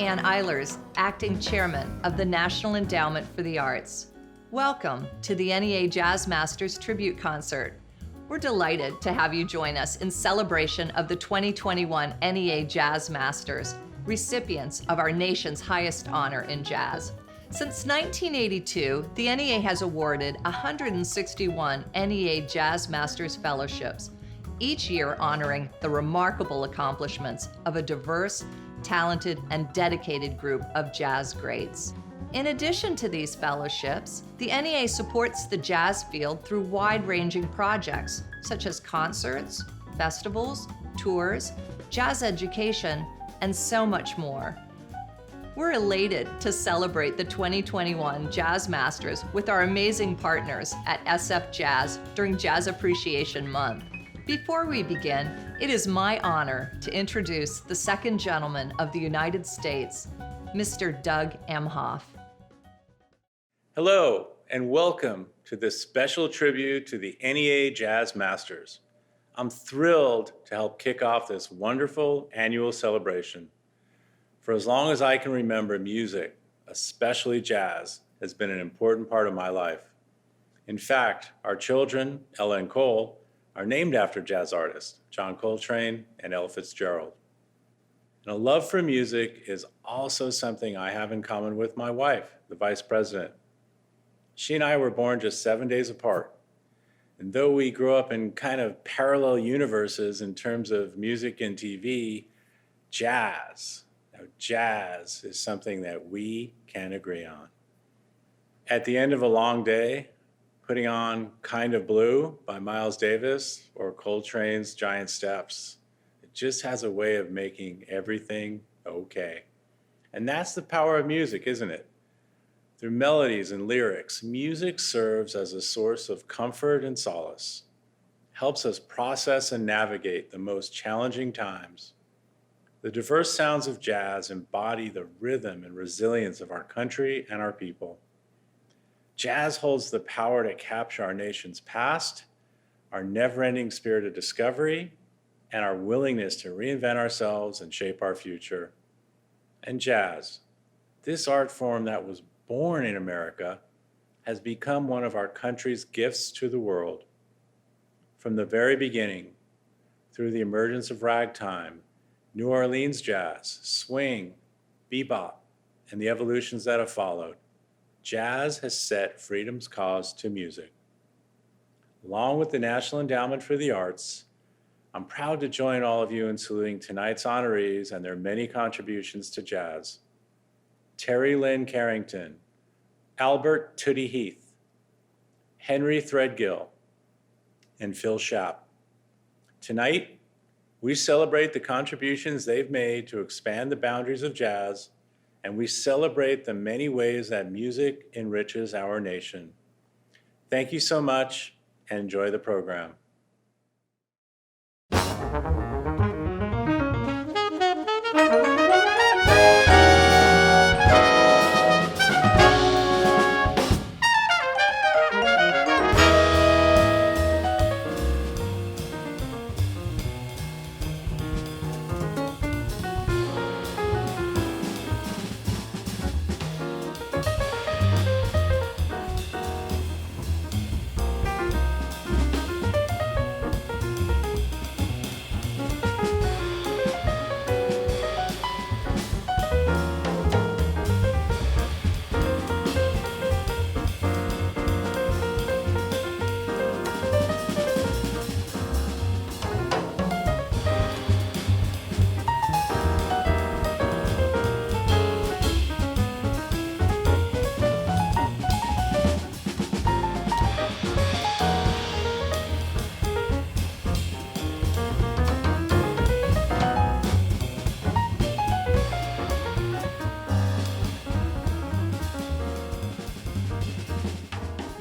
Ann Eilers, Acting Chairman of the National Endowment for the Arts. Welcome to the NEA Jazz Masters Tribute Concert. We're delighted to have you join us in celebration of the 2021 NEA Jazz Masters, recipients of our nation's highest honor in jazz. Since 1982, the NEA has awarded 161 NEA Jazz Masters Fellowships, each year honoring the remarkable accomplishments of a diverse, talented, and dedicated group of jazz greats. In addition to these fellowships, the NEA supports the jazz field through wide-ranging projects such as concerts, festivals, tours, jazz education, and so much more. We're elated to celebrate the 2021 Jazz Masters with our amazing partners at SF Jazz during Jazz Appreciation Month. Before we begin, it is my honor to introduce the second gentleman of the United States, Mr. Doug Emhoff. Hello, and welcome to this special tribute to the NEA Jazz Masters. I'm thrilled to help kick off this wonderful annual celebration. For as long as I can remember, music, especially jazz, has been an important part of my life. In fact, our children, Ella and Cole, are named after jazz artists, John Coltrane and Ella Fitzgerald. And a love for music is also something I have in common with my wife, the Vice President. She and I were born just 7 days apart. And though we grew up in kind of parallel universes in terms of music and TV, jazz is something that we can agree on. At the end of a long day, putting on Kind of Blue by Miles Davis or Coltrane's Giant Steps, it just has a way of making everything okay. And that's the power of music, isn't it? Through melodies and lyrics, music serves as a source of comfort and solace, helps us process and navigate the most challenging times. The diverse sounds of jazz embody the rhythm and resilience of our country and our people. Jazz holds the power to capture our nation's past, our never-ending spirit of discovery, and our willingness to reinvent ourselves and shape our future. And jazz, this art form that was born in America, has become one of our country's gifts to the world. From the very beginning, through the emergence of ragtime, New Orleans jazz, swing, bebop, and the evolutions that have followed, jazz has set freedom's cause to music. Along with the National Endowment for the Arts, I'm proud to join all of you in saluting tonight's honorees and their many contributions to jazz. Terry Lynn Carrington, Albert Tootie Heath, Henry Threadgill, and Phil Schaap. Tonight, we celebrate the contributions they've made to expand the boundaries of jazz, and we celebrate the many ways that music enriches our nation. Thank you so much, and enjoy the program.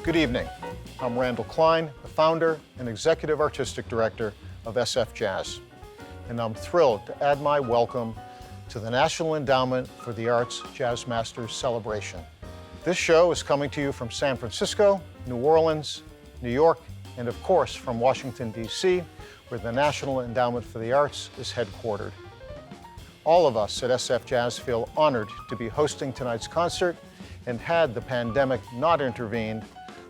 Good evening. I'm Randall Klein, the founder and executive artistic director of SF Jazz, and I'm thrilled to add my welcome to the National Endowment for the Arts Jazz Masters celebration. This show is coming to you from San Francisco, New Orleans, New York, and of course from Washington, D.C., where the National Endowment for the Arts is headquartered. All of us at SF Jazz feel honored to be hosting tonight's concert, and had the pandemic not intervened,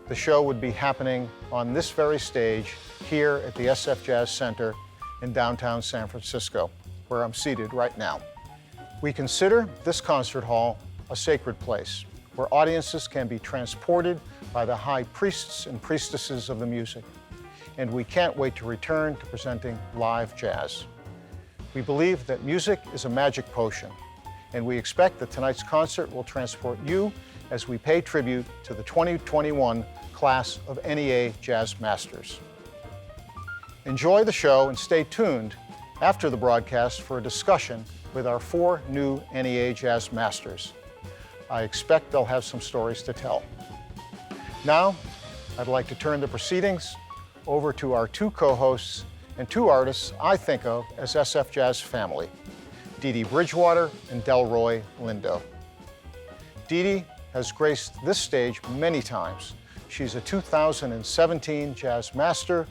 the show would be happening on this very stage here at the SF Jazz Center in downtown San Francisco, where I'm seated right now. We consider this concert hall a sacred place where audiences can be transported by the high priests and priestesses of the music. And we can't wait to return to presenting live jazz. We believe that music is a magic potion, and we expect that tonight's concert will transport you as we pay tribute to the 2021 class of NEA Jazz Masters. Enjoy the show and stay tuned after the broadcast for a discussion with our 4 new NEA Jazz Masters. I expect they'll have some stories to tell. Now, I'd like to turn the proceedings over to our 2 co-hosts and 2 artists I think of as SF Jazz family, Dee Dee Bridgewater and Delroy Lindo. Dee Dee has graced this stage many times. She's a 2017 Jazz Master.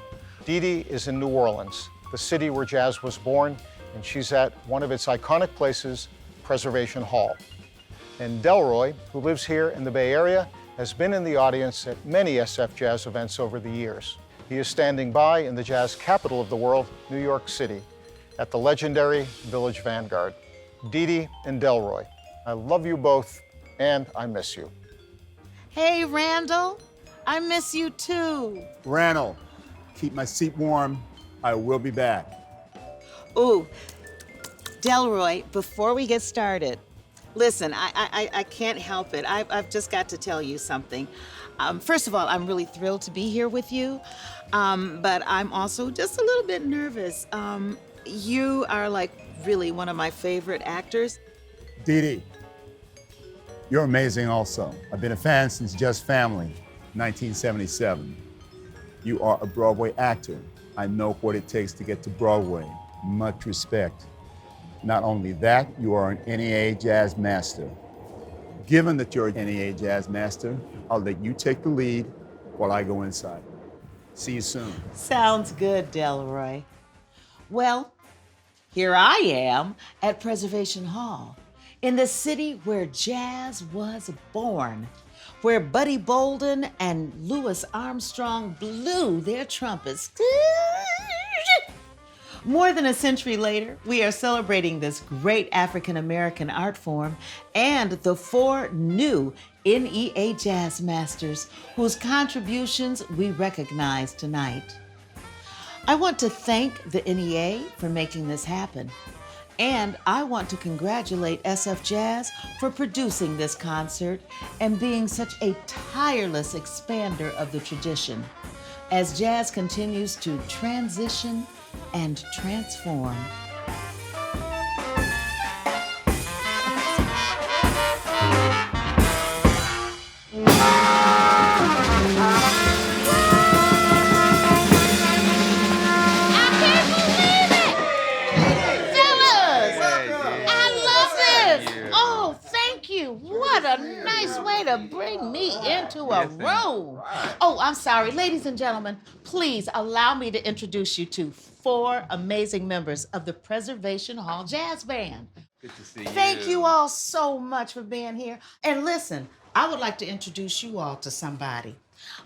Dee Dee is in New Orleans, the city where jazz was born, and she's at one of its iconic places, Preservation Hall. And Delroy, who lives here in the Bay Area, has been in the audience at many SF Jazz events over the years. He is standing by in the jazz capital of the world, New York City, at the legendary Village Vanguard. Dee Dee and Delroy, I love you both, and I miss you. Hey, Randall, I miss you too. Randall, keep my seat warm. I will be back. Ooh, Delroy, before we get started, listen, I can't help it. I've just got to tell you something. First of all, I'm really thrilled to be here with you, but I'm also just a little bit nervous. You are like really one of my favorite actors. Dee Dee, you're amazing also. I've been a fan since Just Family, 1977. You are a Broadway actor. I know what it takes to get to Broadway. Much respect. Not only that, you are an NEA Jazz Master. Given that you're an NEA Jazz Master, I'll let you take the lead while I go inside. See you soon. Sounds good, Delroy. Well, here I am at Preservation Hall, in the city where jazz was born, where Buddy Bolden and Louis Armstrong blew their trumpets. More than a century later, we are celebrating this great African-American art form and the 4 new NEA Jazz Masters whose contributions we recognize tonight. I want to thank the NEA for making this happen, and I want to congratulate SF Jazz for producing this concert and being such a tireless expander of the tradition as jazz continues to transition and transform. What a nice way to bring me into a room. Oh, I'm sorry. Ladies and gentlemen, please allow me to introduce you to 4 amazing members of the Preservation Hall Jazz Band. Good to see you. Thank you all so much for being here. And listen, I would like to introduce you all to somebody.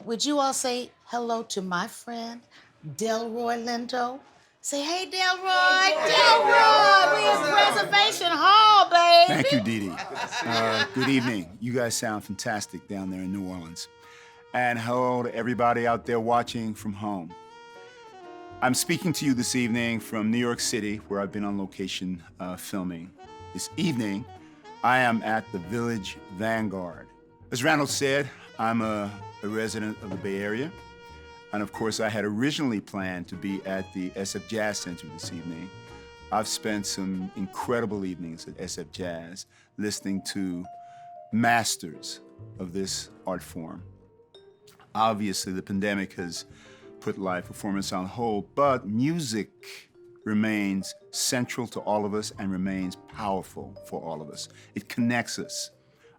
Would you all say hello to my friend, Delroy Lindo? Say, hey, Delroy. Delroy, we in Preservation Hall, baby. Thank you, Dee Dee. Good evening. You guys sound fantastic down there in New Orleans. And hello to everybody out there watching from home. I'm speaking to you this evening from New York City, where I've been on location filming. This evening, I am at the Village Vanguard. As Randall said, I'm a resident of the Bay Area. And of course, I had originally planned to be at the SF Jazz Center this evening. I've spent some incredible evenings at SF Jazz listening to masters of this art form. Obviously, the pandemic has put live performance on hold, but music remains central to all of us and remains powerful for all of us. It connects us.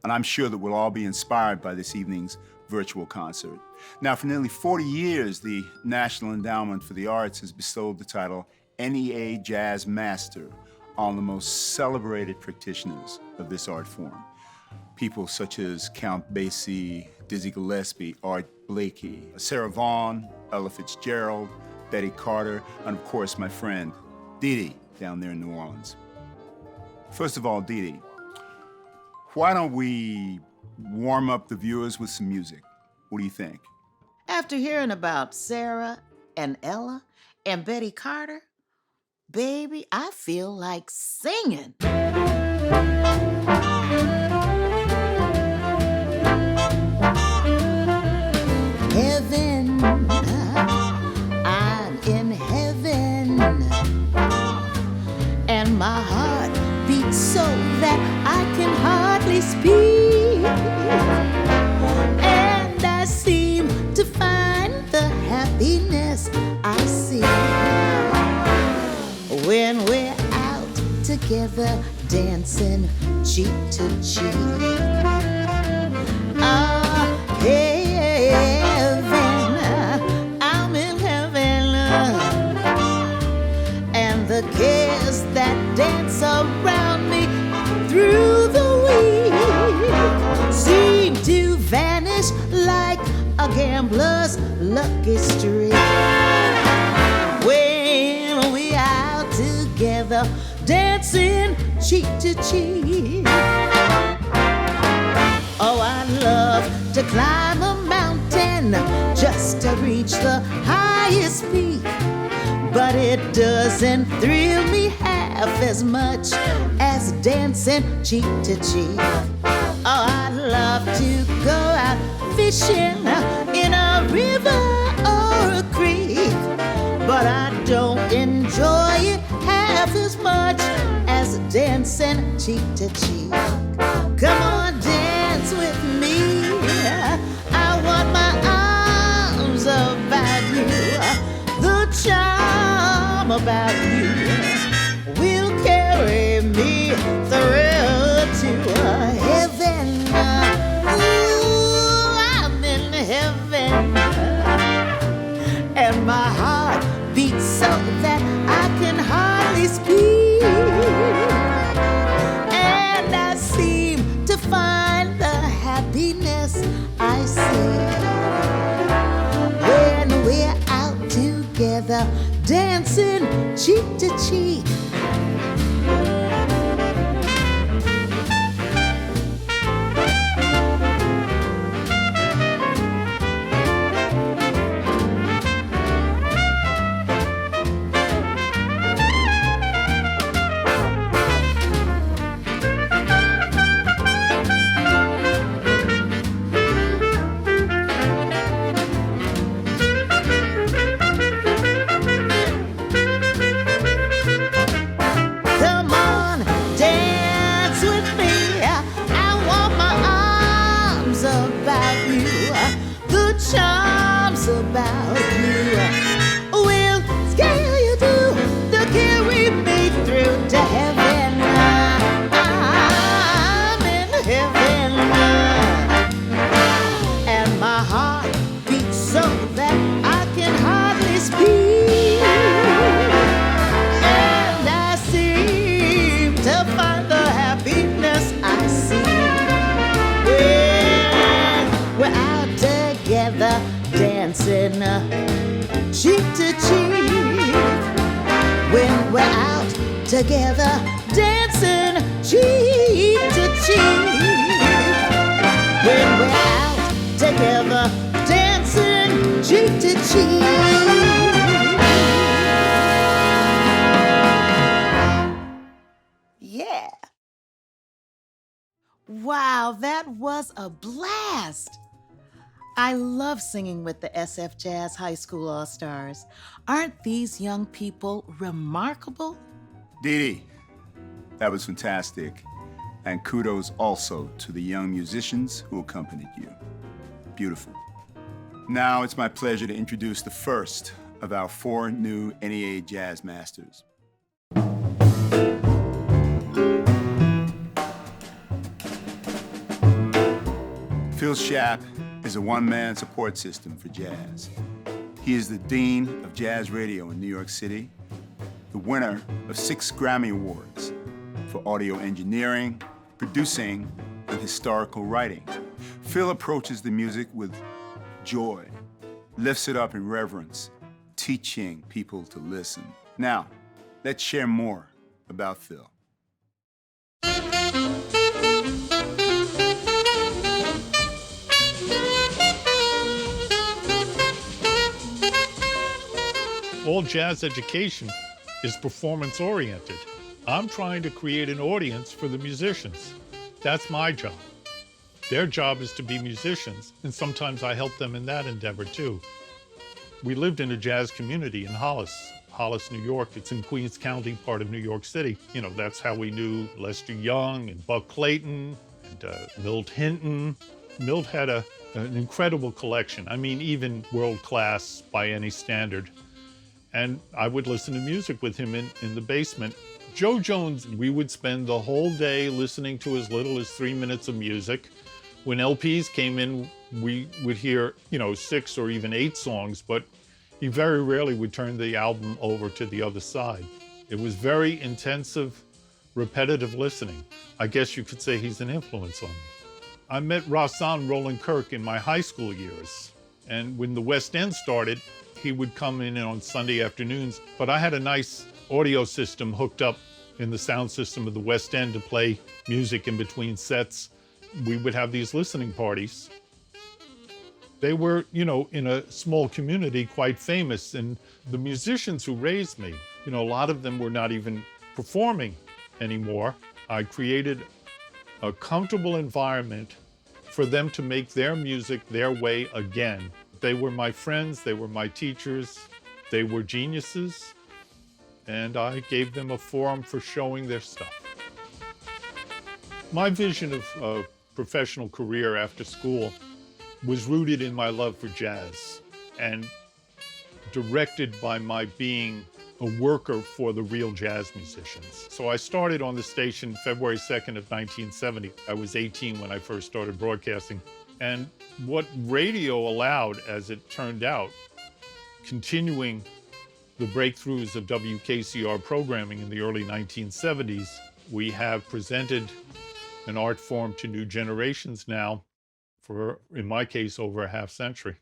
And I'm sure that we'll all be inspired by this evening's virtual concert. Now, for nearly 40 years, the National Endowment for the Arts has bestowed the title NEA Jazz Master on the most celebrated practitioners of this art form. People such as Count Basie, Dizzy Gillespie, Art Blakey, Sarah Vaughan, Ella Fitzgerald, Betty Carter, and of course my friend, Dee Dee, down there in New Orleans. First of all, Dee Dee, why don't we warm up the viewers with some music? What do you think? After hearing about Sarah and Ella and Betty Carter, baby, I feel like singing. Heaven, I'm in heaven, and my heart beats so that I can hardly speak, and I seem to find the happiness I see when we're out together dancing cheek to cheek. Heaven, I'm in heaven, and the cares that dance around me through the week seem to vanish like a gambler's lucky streak when we out together dancing cheek to cheek. Oh, I love to climb a mountain just to reach the highest peak, but it doesn't thrill me half as much as dancing cheek to cheek. Oh, I love to go out fishing in a river or a creek, but I don't enjoy it half as much as dancing cheek to cheek. Come on, dance with me. I want my arms about you. The charm about you will carry me through to heaven. Ooh, I'm in heaven, and my heart beats so that I can hardly speak, and I seem to find the happiness I see when we're out together dancing cheek to cheek. Dancing cheek to cheek when we're out together dancing cheek to cheek when we're out together dancing cheek to cheek. Yeah. Wow, that was a blast. I love singing with the SF Jazz High School All-Stars. Aren't these young people remarkable? Dee Dee, that was fantastic. And kudos also to the young musicians who accompanied you. Beautiful. Now it's my pleasure to introduce the first of our 4 new NEA Jazz Masters. Phil Schaap is a one-man support system for jazz. He is the Dean of Jazz Radio in New York City, the winner of 6 Grammy Awards for audio engineering, producing, and historical writing. Phil approaches the music with joy, lifts it up in reverence, teaching people to listen. Now, let's share more about Phil. All jazz education is performance-oriented. I'm trying to create an audience for the musicians. That's my job. Their job is to be musicians, and sometimes I help them in that endeavor too. We lived in a jazz community in Hollis, New York. It's in Queens County, part of New York City. You know, that's how we knew Lester Young and Buck Clayton and Milt Hinton. Milt had an incredible collection. I mean, even world-class by any standard. And I would listen to music with him in the basement. Joe Jones, we would spend the whole day listening to as little as 3 minutes of music. When LPs came in, we would hear, 6 or even 8 songs, but he very rarely would turn the album over to the other side. It was very intensive, repetitive listening. I guess you could say he's an influence on me. I met Rahsaan Roland Kirk in my high school years. And when the West End started, he would come in on Sunday afternoons, but I had a nice audio system hooked up in the sound system of the West End to play music in between sets. We would have these listening parties. They were, in a small community, quite famous. And the musicians who raised me, a lot of them were not even performing anymore. I created a comfortable environment for them to make their music their way again. They were my friends, they were my teachers, they were geniuses, and I gave them a forum for showing their stuff. My vision of a professional career after school was rooted in my love for jazz and directed by my being a worker for the real jazz musicians. So I started on the station February 2nd of 1970. I was 18 when I first started broadcasting. And what radio allowed, as it turned out, continuing the breakthroughs of WKCR programming in the early 1970s, we have presented an art form to new generations now for, in my case, over a half century.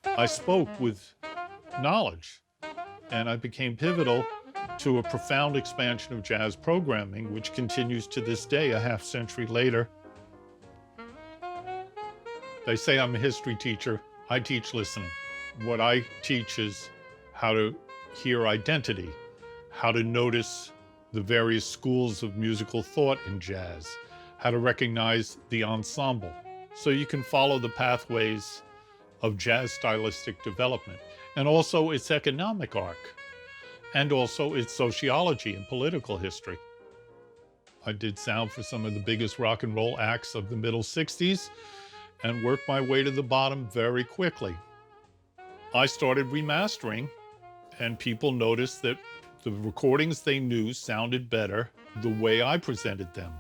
I spoke with knowledge, and I became pivotal to a profound expansion of jazz programming, which continues to this day, a half century later. They say I'm a history teacher. I teach listening. What I teach is how to hear identity, how to notice the various schools of musical thought in jazz, how to recognize the ensemble, so you can follow the pathways of jazz stylistic development, and also its economic arc, and also its sociology and political history. I did sound for some of the biggest rock and roll acts of the middle 60s and worked my way to the bottom very quickly. I started remastering, and people noticed that the recordings they knew sounded better the way I presented them.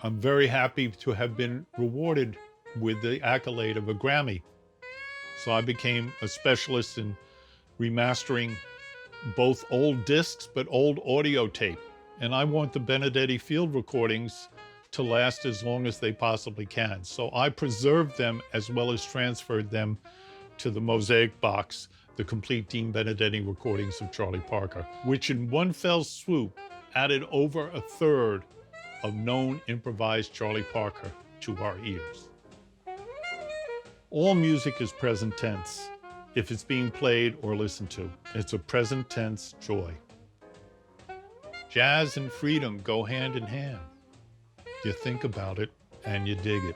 I'm very happy to have been rewarded with the accolade of a Grammy. So I became a specialist in remastering both old discs, but old audio tape. And I want the Benedetti Field recordings to last as long as they possibly can. So I preserved them as well as transferred them to the Mosaic box, the complete Dean Benedetti recordings of Charlie Parker, which in one fell swoop added over a third of known improvised Charlie Parker to our ears. All music is present tense if it's being played or listened to. It's a present tense joy. Jazz and freedom go hand in hand. You think about it and you dig it.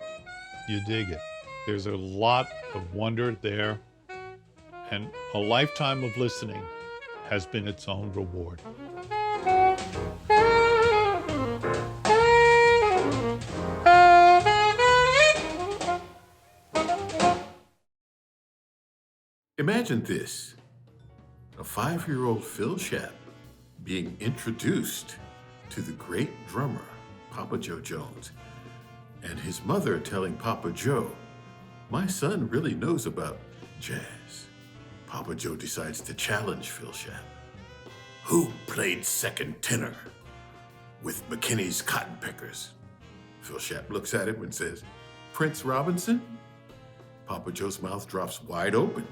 You dig it. There's a lot of wonder there, and a lifetime of listening has been its own reward. Imagine this, a 5-year-old Phil Shap being introduced to the great drummer, Papa Joe Jones, and his mother telling Papa Joe, "My son really knows about jazz." Papa Joe decides to challenge Phil Shap. Who played second tenor with McKinney's Cotton Pickers? Phil Shap looks at him and says, Prince Robinson? Papa Joe's mouth drops wide open,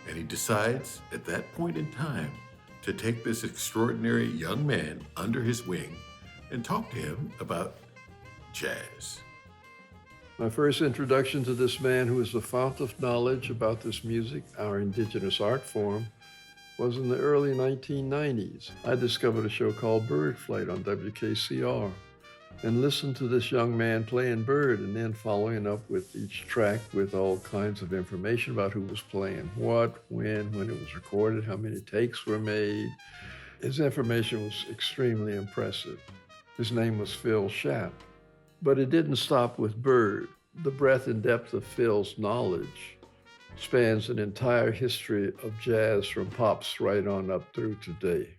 and he decides at that point in time to take this extraordinary young man under his wing and talk to him about jazz. My first introduction to this man, who is the fount of knowledge about this music, our indigenous art form, was in the early 1990s. I discovered a show called Bird Flight on WKCR and listened to this young man playing bird, and then following up with each track with all kinds of information about who was playing what, when it was recorded, how many takes were made. His information was extremely impressive. His name was Phil Shap. But it didn't stop with bird. The breadth and depth of Phil's knowledge spans an entire history of jazz from pops right on up through today.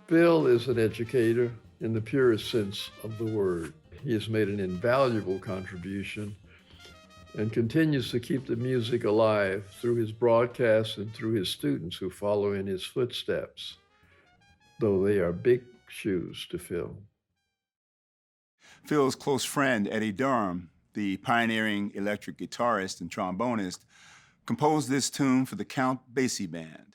Phil is an educator in the purest sense of the word. He has made an invaluable contribution and continues to keep the music alive through his broadcasts and through his students who follow in his footsteps, though they are big shoes to fill. Phil's close friend, Eddie Durham, the pioneering electric guitarist and trombonist, composed this tune for the Count Basie Band.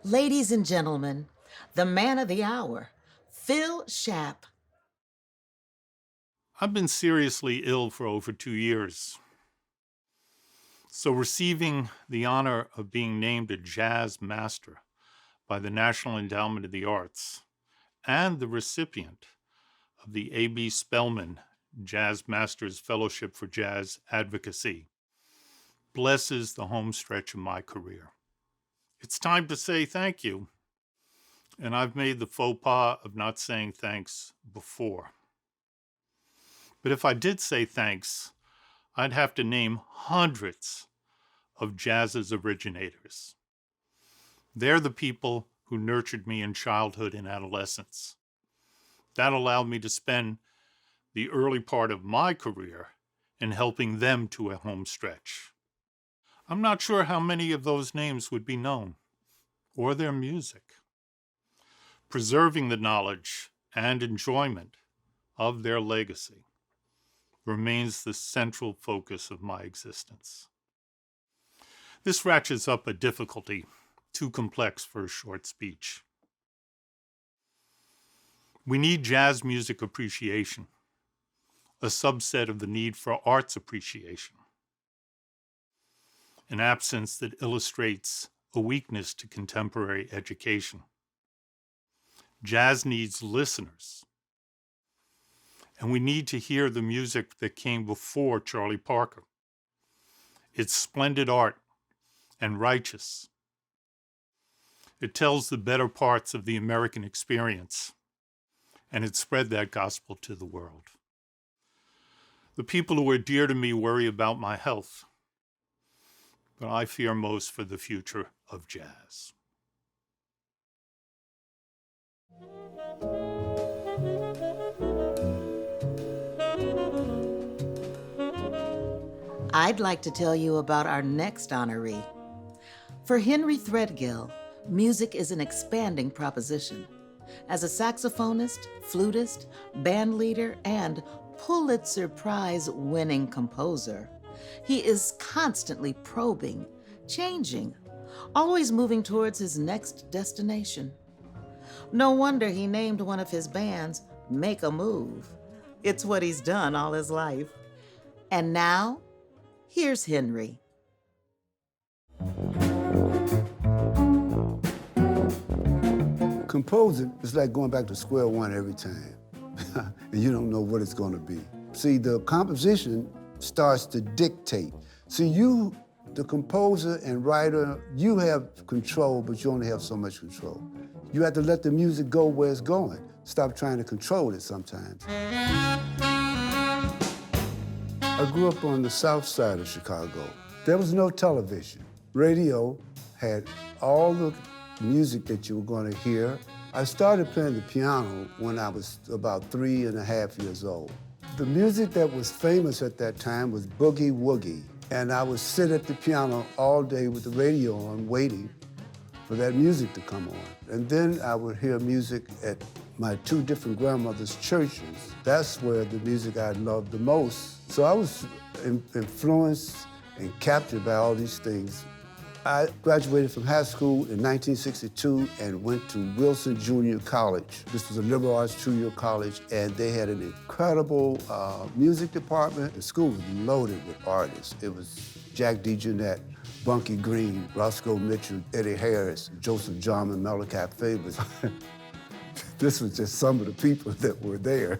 Ladies and gentlemen, the man of the hour, Phil Shapp. I've been seriously ill for over 2 years. So receiving the honor of being named a Jazz Master by the National Endowment of the Arts and the recipient of the A.B. Spellman Jazz Masters Fellowship for Jazz Advocacy blesses the home stretch of my career. It's time to say thank you, and I've made the faux pas of not saying thanks before. But if I did say thanks, I'd have to name hundreds of jazz's originators. They're the people who nurtured me in childhood and adolescence. That allowed me to spend the early part of my career in helping them to a home stretch. I'm not sure how many of those names would be known, or their music. Preserving the knowledge and enjoyment of their legacy remains the central focus of my existence. This ratchets up a difficulty too complex for a short speech. We need jazz music appreciation, a subset of the need for arts appreciation, an absence that illustrates a weakness to contemporary education. Jazz needs listeners, and we need to hear the music that came before Charlie Parker. It's splendid art and righteous. It tells the better parts of the American experience, and it spread that gospel to the world. The people who are dear to me worry about my health, but I fear most for the future of jazz. I'd like to tell you about our next honoree. For Henry Threadgill, music is an expanding proposition. As a saxophonist, flutist, band leader, and Pulitzer Prize-winning composer, he is constantly probing, changing, always moving towards his next destination. No wonder he named one of his bands Make a Move. It's what he's done all his life. And now, here's Henry. Composing is like going back to square one every time, and you don't know what it's going to be. See, the composition starts to dictate. See, you, the composer and writer, you have control, but you only have so much control. You have to let the music go where it's going. Stop trying to control it sometimes. I grew up on the south side of Chicago. There was no television. Radio had all the music that you were going to hear. I started playing the piano when I was about 3.5 years old. The music that was famous at that time was boogie woogie, and I would sit at the piano all day with the radio on, waiting for that music to come on. And then I would hear music at my 2 different grandmothers' churches. That's where the music I loved the most. So I was influenced and captured by all these things. I graduated from high school in 1962 and went to Wilson Junior College. This was a liberal arts 2-year college, and they had an incredible music department. The school was loaded with artists. It was Jack DeJohnette, Bunky Green, Roscoe Mitchell, Eddie Harris, Joseph Jarman, Malachi Favors. This was just some of the people that were there.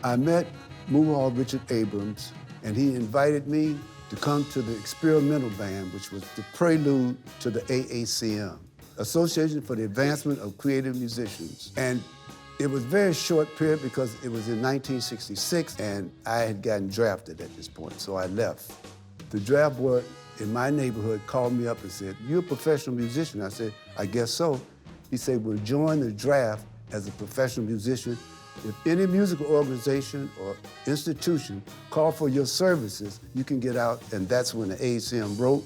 I met Muhal Richard Abrams, and he invited me to come to the experimental band, which was the prelude to the AACM, Association for the Advancement of Creative Musicians. And it was a very short period because it was in 1966, and I had gotten drafted at this point, so I left. The draft board in my neighborhood called me up and said, "You're a professional musician." I said, "I guess so." He said, "Well, join the draft as a professional musician. If any musical organization or institution call for your services, you can get out." And that's when the AACM wrote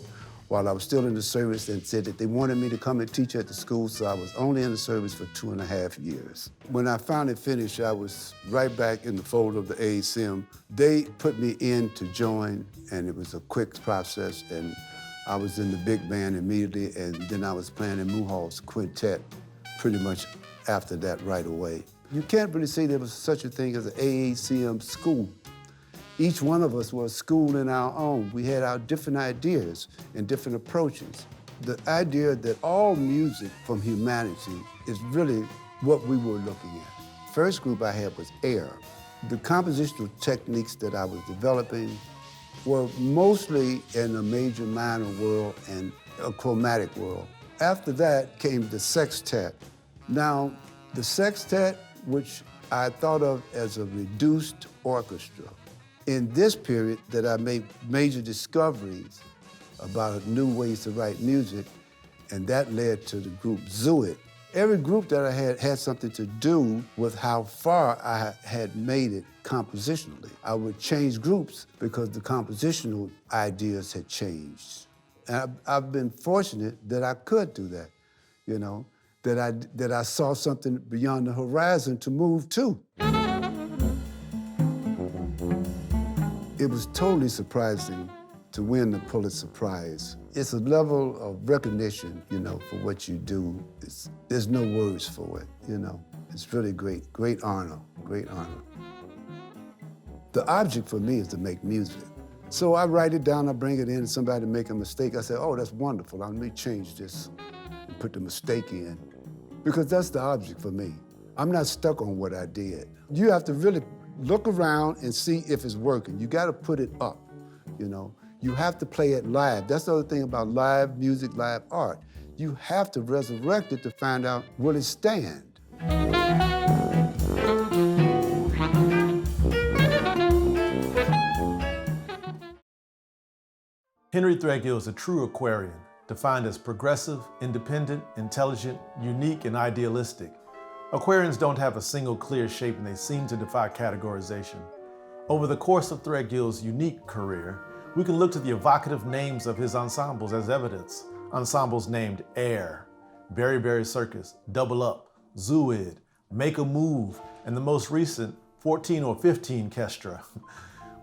while I was still in the service and said that they wanted me to come and teach at the school, so I was only in the service for 2.5 years. When I finally finished, I was right back in the fold of the AACM. They put me in to join, and it was a quick process, and I was in the big band immediately, and then I was playing in Mulhall's quintet pretty much after that right away. You can't really say there was such a thing as an AACM school. Each one of us was school in our own. We had our different ideas and different approaches. The idea that all music from humanity is really what we were looking at. First group I had was air. The compositional techniques that I was developing were mostly in a major minor world and a chromatic world. After that came the sextet. Now, the sextet, which I thought of as a reduced orchestra. In this period that I made major discoveries about new ways to write music, and that led to the group Zuit. Every group that I had something to do with how far I had made it compositionally. I would change groups because the compositional ideas had changed. And I've been fortunate that I could do that, you know, that I saw something beyond the horizon to move to. It was totally surprising to win the Pulitzer Prize. It's a level of recognition, you know, for what you do. There's no words for it, you know. It's really great, great honor, great honor. The object for me is to make music. So I write it down, I bring it in, and somebody make a mistake. I say, oh, that's wonderful. Let me change this and put the mistake in. Because that's the object for me. I'm not stuck on what I did. You have to really look around and see if it's working. You gotta put it up, you know. You have to play it live. That's the other thing about live music, live art. You have to resurrect it to find out, will it stand? Henry Threadgill is a true Aquarian, defined as progressive, independent, intelligent, unique, and idealistic. Aquarians don't have a single clear shape, and they seem to defy categorization. Over the course of Threadgill's unique career, we can look to the evocative names of his ensembles as evidence. Ensembles named Air, Berry Berry Circus, Double Up, Zooid, Make a Move, and the most recent 14 or 15 Kestra.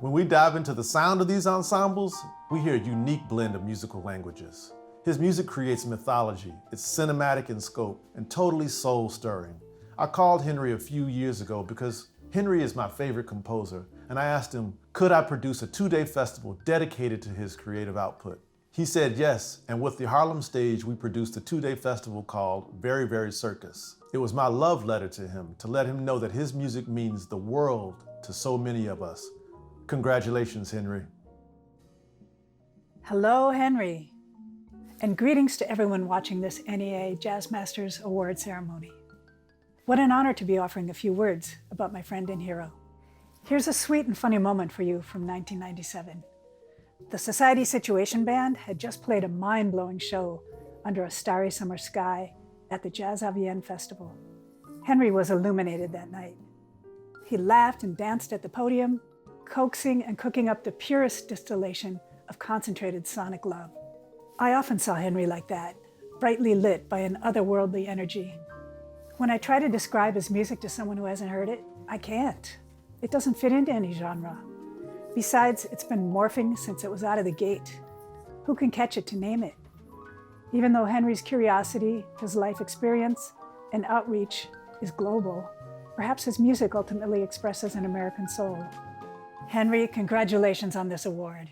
When we dive into the sound of these ensembles, we hear a unique blend of musical languages. His music creates mythology, it's cinematic in scope, and totally soul-stirring. I called Henry a few years ago because Henry is my favorite composer, and I asked him, could I produce a 2-day festival dedicated to his creative output? He said yes, and with the Harlem Stage, we produced a 2-day festival called Berry Berry Circus. It was my love letter to him, to let him know that his music means the world to so many of us. Congratulations, Henry. Hello, Henry, and greetings to everyone watching this NEA Jazz Masters award ceremony. What an honor to be offering a few words about my friend and hero. Here's a sweet and funny moment for you from 1997. The Society Situation Band had just played a mind-blowing show under a starry summer sky at the Jazz Avienne Festival. Henry was illuminated that night. He laughed and danced at the podium, coaxing and cooking up the purest distillation of concentrated sonic love. I often saw Henry like that, brightly lit by an otherworldly energy. When I try to describe his music to someone who hasn't heard it, I can't. It doesn't fit into any genre. Besides, it's been morphing since it was out of the gate. Who can catch it to name it? Even though Henry's curiosity, his life experience, and outreach is global, perhaps his music ultimately expresses an American soul. Henry, congratulations on this award.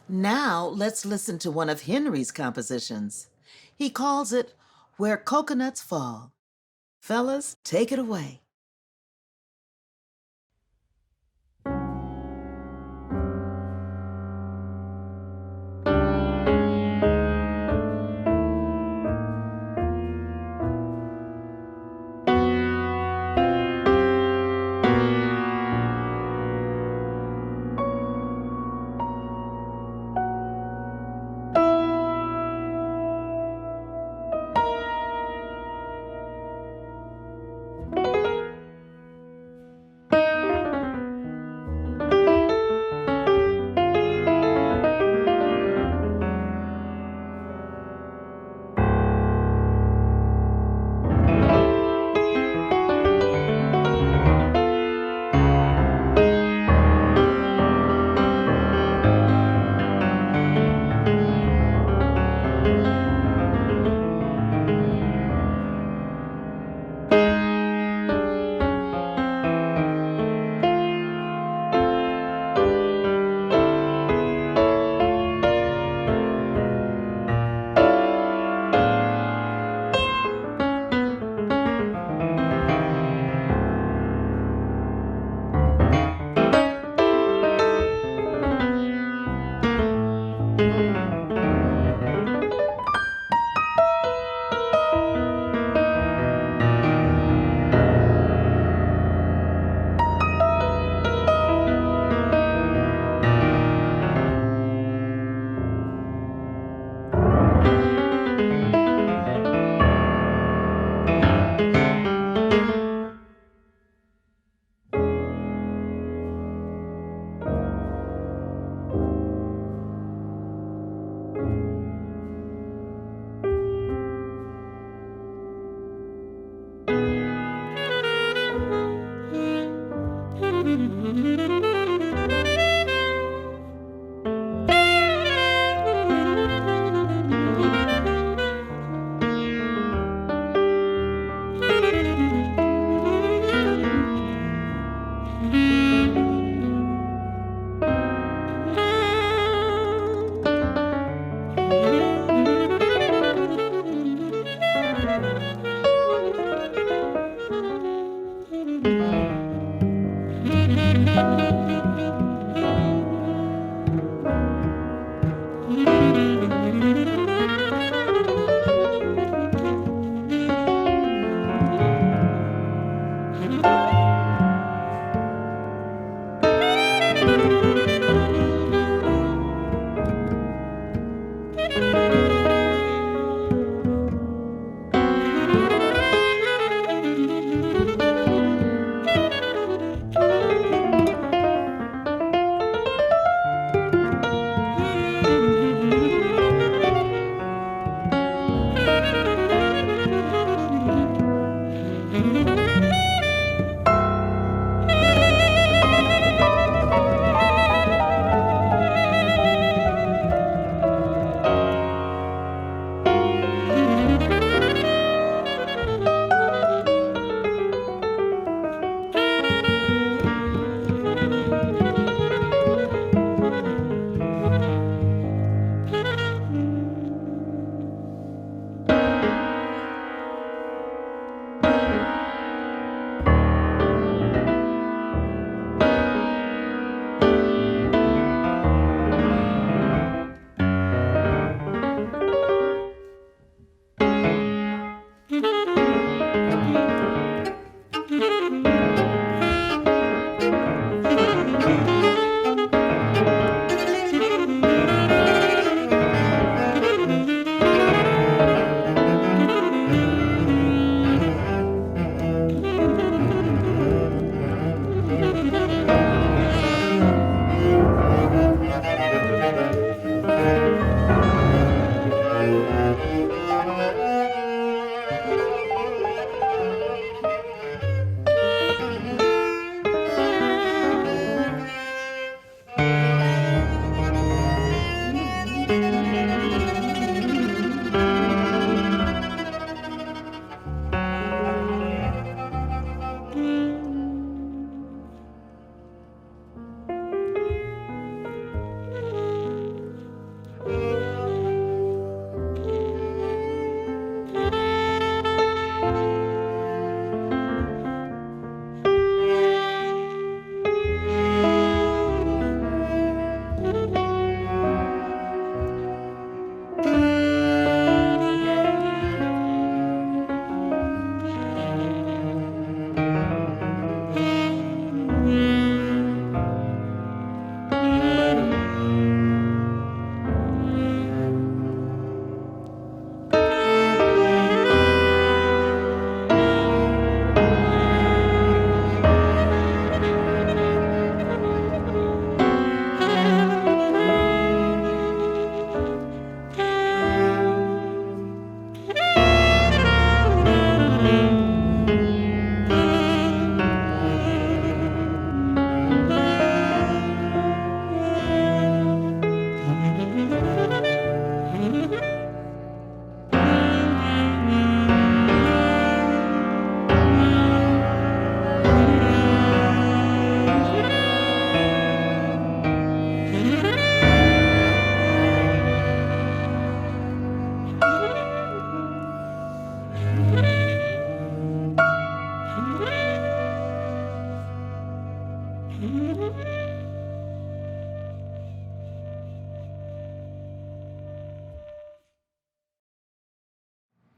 Now let's listen to one of Henry's compositions. He calls it Where Coconuts Fall. Fellas, take it away.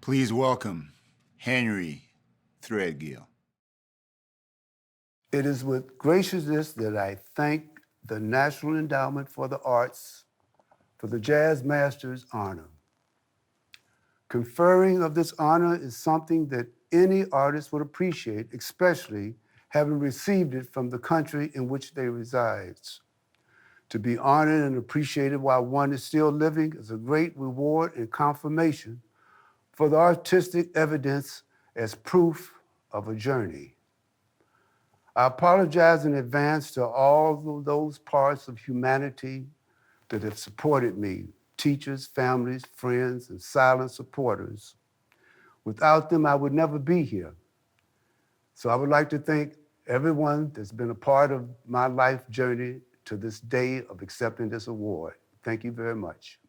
Please welcome Henry Threadgill. It is with graciousness that I thank the National Endowment for the Arts for the Jazz Masters honor. Conferring of this honor is something that any artist would appreciate, especially having received it from the country in which they reside. To be honored and appreciated while one is still living is a great reward and confirmation for the artistic evidence as proof of a journey. I apologize in advance to all of those parts of humanity that have supported me, teachers, families, friends, and silent supporters. Without them, I would never be here. So I would like to thank everyone that's been a part of my life journey to this day of accepting this award. Thank you very much.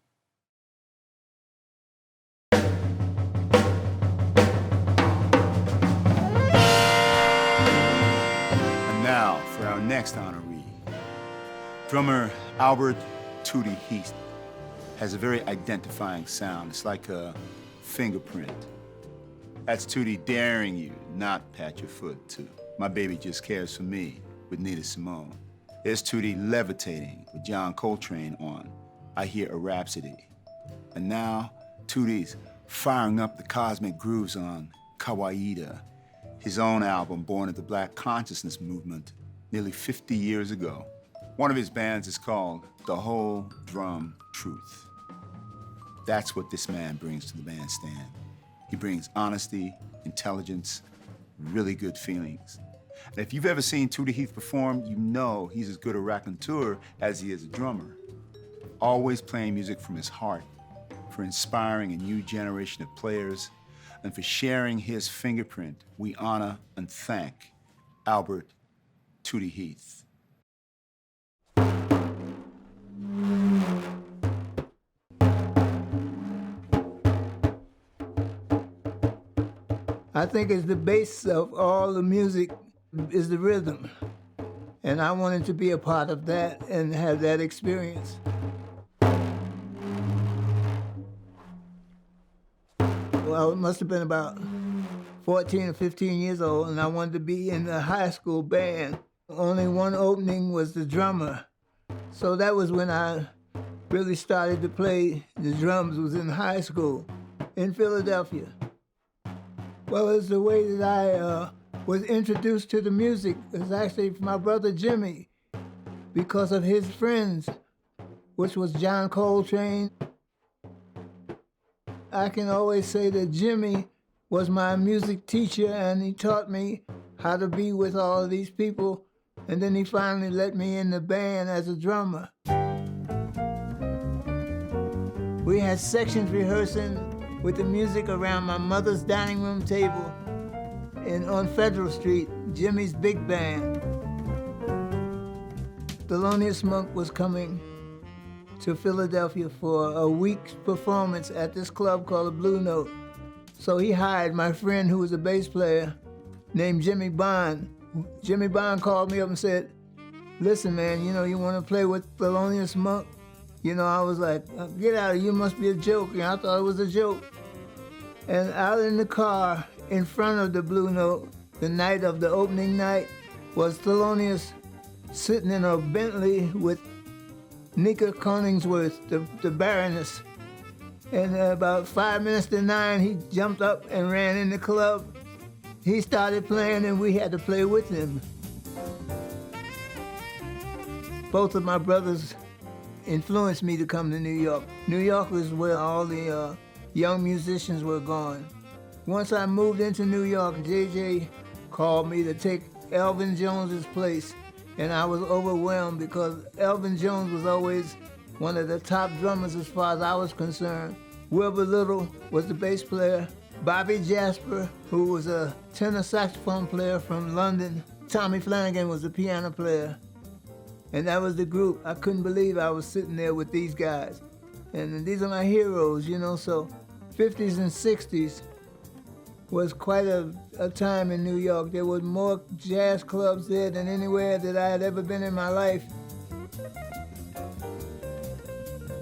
And now for our next honoree. Drummer Albert Tootie Heath has a very identifying sound. It's like a fingerprint. That's Tootie daring you not pat your foot to My Baby Just Cares for Me with Nina Simone. There's Tootie levitating with John Coltrane on I Hear a Rhapsody. And now Tootie's firing up the cosmic grooves on Kawaida, his own album born of the Black consciousness movement nearly 50 years ago. One of his bands is called The Whole Drum Truth. That's what this man brings to the bandstand. He brings honesty, intelligence, really good feelings. And if you've ever seen Tootie Heath perform, you know he's as good a raconteur as he is a drummer. Always playing music from his heart, for inspiring a new generation of players, and for sharing his fingerprint, we honor and thank Albert Tootie Heath. I think it's the base of all the music is the rhythm. And I wanted to be a part of that and have that experience. Well, I must have been about 14 or 15 years old, and I wanted to be in the high school band. Only one opening was the drummer. So that was when I really started to play the drums, was in high school in Philadelphia. Well, it's the way that I was introduced to the music. It was actually my brother Jimmy, because of his friends, which was John Coltrane. I can always say that Jimmy was my music teacher, and he taught me how to be with all of these people, and then he finally let me in the band as a drummer. We had sections rehearsing with the music around my mother's dining room table on Federal Street, Jimmy's big band. Thelonious Monk was coming to Philadelphia for a week's performance at this club called the Blue Note. So he hired my friend who was a bass player named Jimmy Bond. Jimmy Bond called me up and said, listen, man, you want to play with Thelonious Monk? I was like, get out of here, you must be a joke. And I thought it was a joke. And out in the car in front of the Blue Note, the night of the opening night, was Thelonious sitting in a Bentley with Nika Koningsworth, the Baroness. And about 5 minutes to 9, he jumped up and ran in the club. He started playing, and we had to play with him. Both of my brothers influenced me to come to New York. New York was where all the young musicians were going. Once I moved into New York, JJ called me to take Elvin Jones's place, and I was overwhelmed because Elvin Jones was always one of the top drummers as far as I was concerned. Wilbur Little was the bass player. Bobby Jasper, who was a tenor saxophone player from London. Tommy Flanagan was the piano player. And that was the group. I couldn't believe I was sitting there with these guys. And these are my heroes, so 50s and 60s was quite a time in New York. There was more jazz clubs there than anywhere that I had ever been in my life.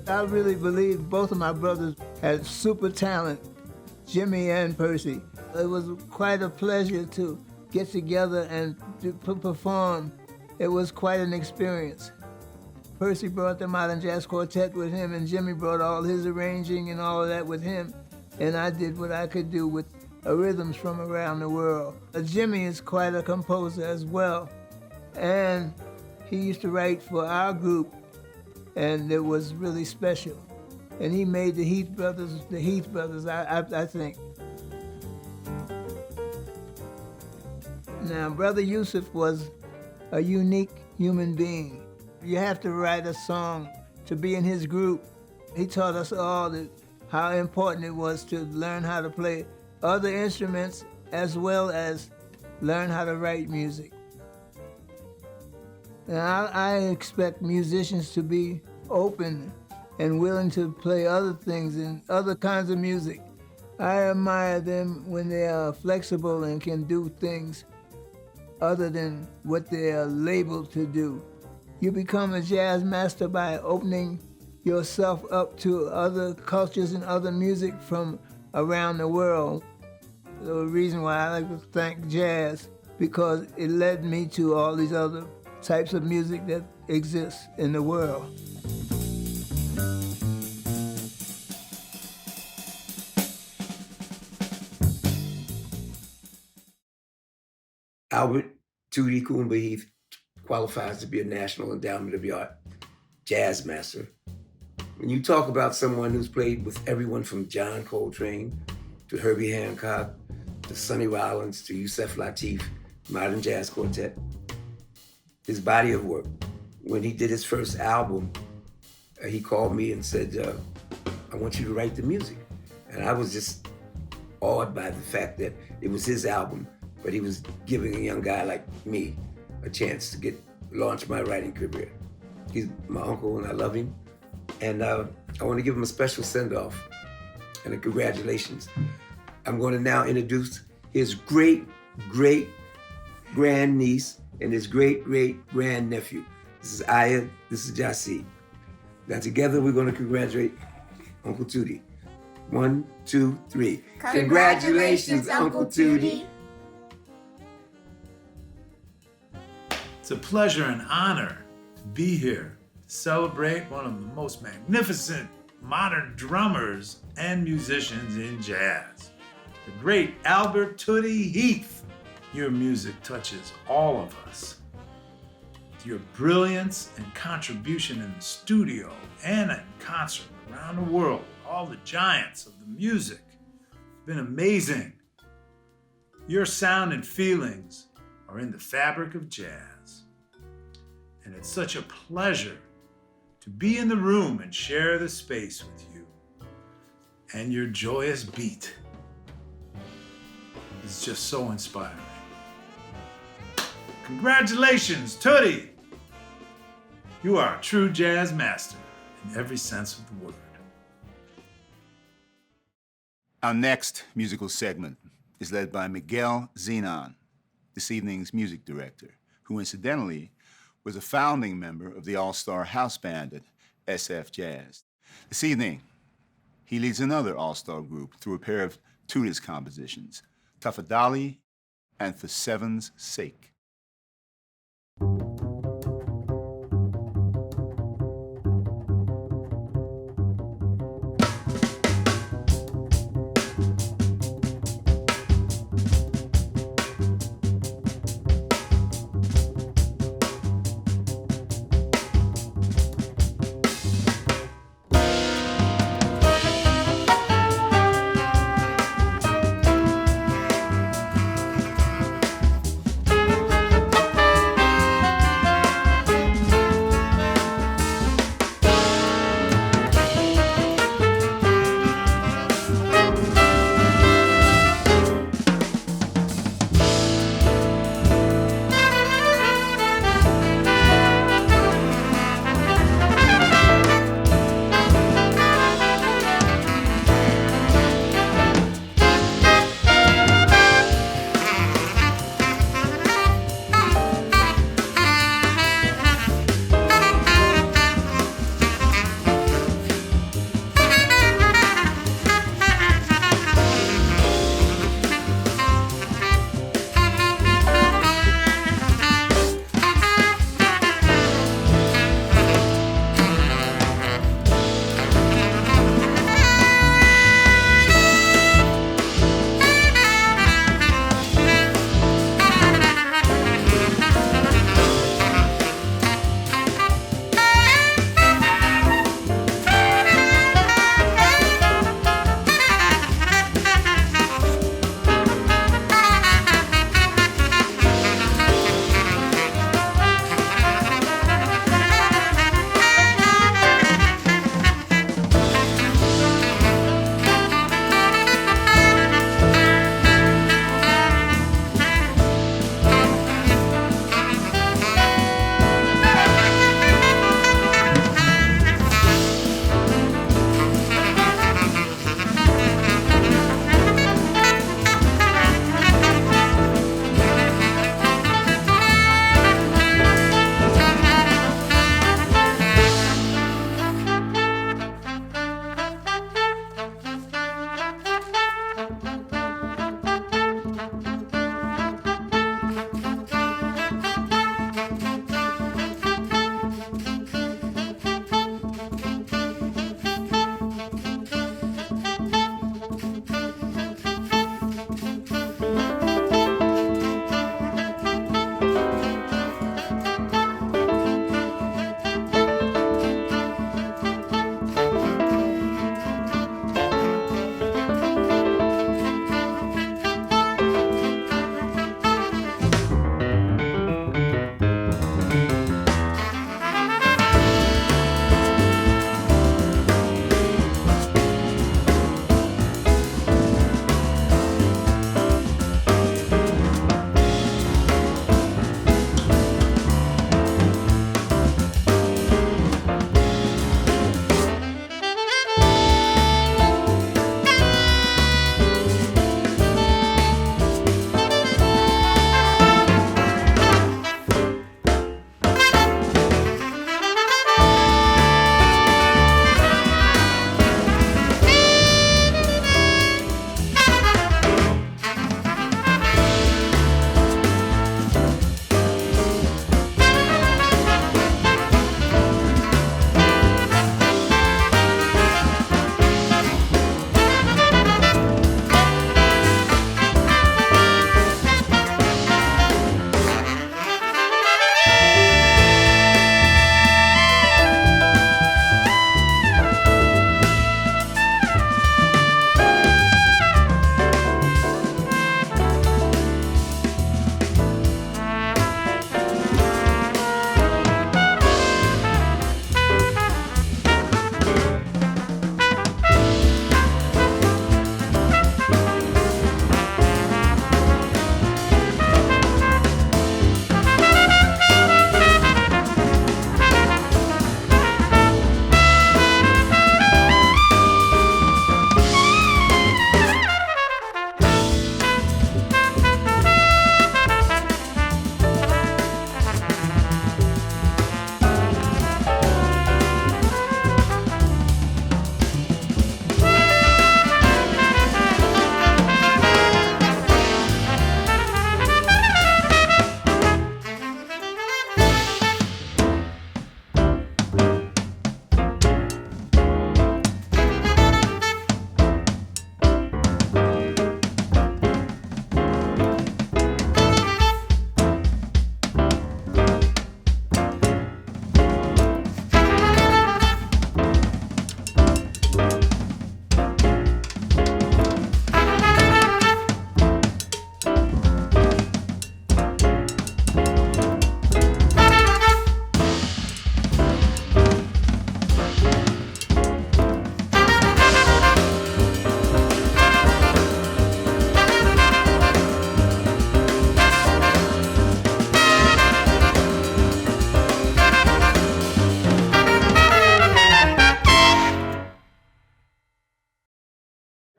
I really believe both of my brothers had super talent, Jimmy and Percy. It was quite a pleasure to get together and to perform. It was quite an experience. Percy brought the Modern Jazz Quartet with him, and Jimmy brought all his arranging and all of that with him. And I did what I could do with rhythms from around the world. Jimmy is quite a composer as well. And he used to write for our group, and it was really special. And he made the Heath Brothers, I think. Now, Brother Yusuf was a unique human being. You have to write a song to be in his group. He taught us all how important it was to learn how to play other instruments as well as learn how to write music. And I expect musicians to be open and willing to play other things and other kinds of music. I admire them when they are flexible and can do things other than what they are labeled to do. You become a jazz master by opening yourself up to other cultures and other music from around the world. The reason why I like to thank jazz, because it led me to all these other types of music that exist in the world. Albert Tootie Coomba Heath qualifies to be a National Endowment of the Art Jazz Master. When you talk about someone who's played with everyone from John Coltrane to Herbie Hancock to Sonny Rollins to Yusef Lateef, Modern Jazz Quartet, his body of work, when he did his first album, he called me and said, I want you to write the music. And I was just awed by the fact that it was his album, but he was giving a young guy like me a chance to launch my writing career. He's my uncle and I love him. And I want to give him a special send-off and a congratulations. I'm going to now introduce his great-great-grandniece and his great-great-grandnephew. This is Aya, this is Jassi. Now together we're going to congratulate Uncle Tootie. 1, 2, 3. Congratulations, Uncle Tootie. It's a pleasure and honor to be here to celebrate one of the most magnificent modern drummers and musicians in jazz, the great Albert Tootie Heath. Your music touches all of us. Your brilliance and contribution in the studio and in concert around the world, all the giants of the music, have been amazing. Your sound and feelings are in the fabric of jazz. And it's such a pleasure to be in the room and share the space with you. And your joyous beat is just so inspiring. Congratulations, Tootie! You are a true jazz master in every sense of the word. Our next musical segment is led by Miguel Zenon, this evening's music director, who incidentally was a founding member of the all-star house band at SF Jazz. This evening, he leads another all-star group through a pair of Tootie's compositions, Tafadali and For Seven's Sake.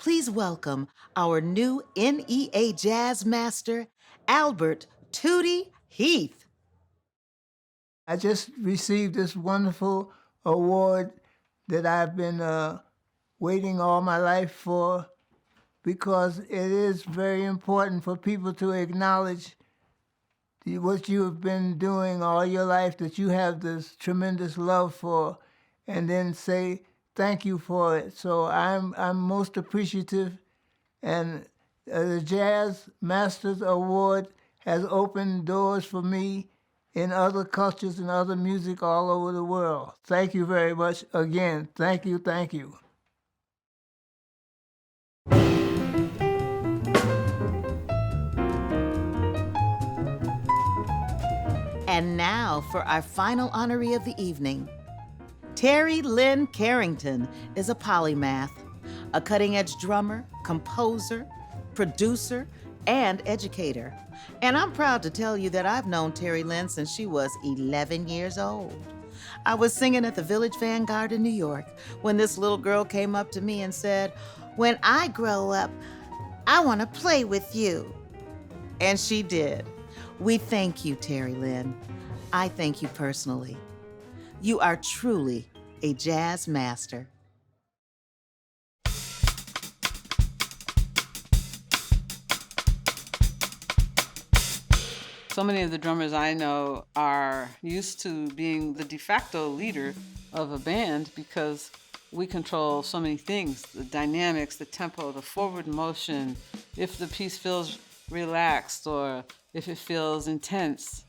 Please welcome our new NEA Jazz Master, Albert Tootie Heath. I just received this wonderful award that I've been waiting all my life for, because it is very important for people to acknowledge what you have been doing all your life, that you have this tremendous love for, and then say thank you for it. So I'm most appreciative, and the Jazz Masters Award has opened doors for me in other cultures and other music all over the world. Thank you very much again. Thank you, thank you. And now for our final honoree of the evening. Terry Lynn Carrington is a polymath, a cutting-edge drummer, composer, producer, and educator. And I'm proud to tell you that I've known Terry Lynn since she was 11 years old. I was singing at the Village Vanguard in New York when this little girl came up to me and said, "When I grow up, I want to play with you." And she did. We thank you, Terry Lynn. I thank you personally. You are truly a jazz master. So many of the drummers I know are used to being the de facto leader of a band because we control so many things, the dynamics, the tempo, the forward motion, if the piece feels relaxed or if it feels intense.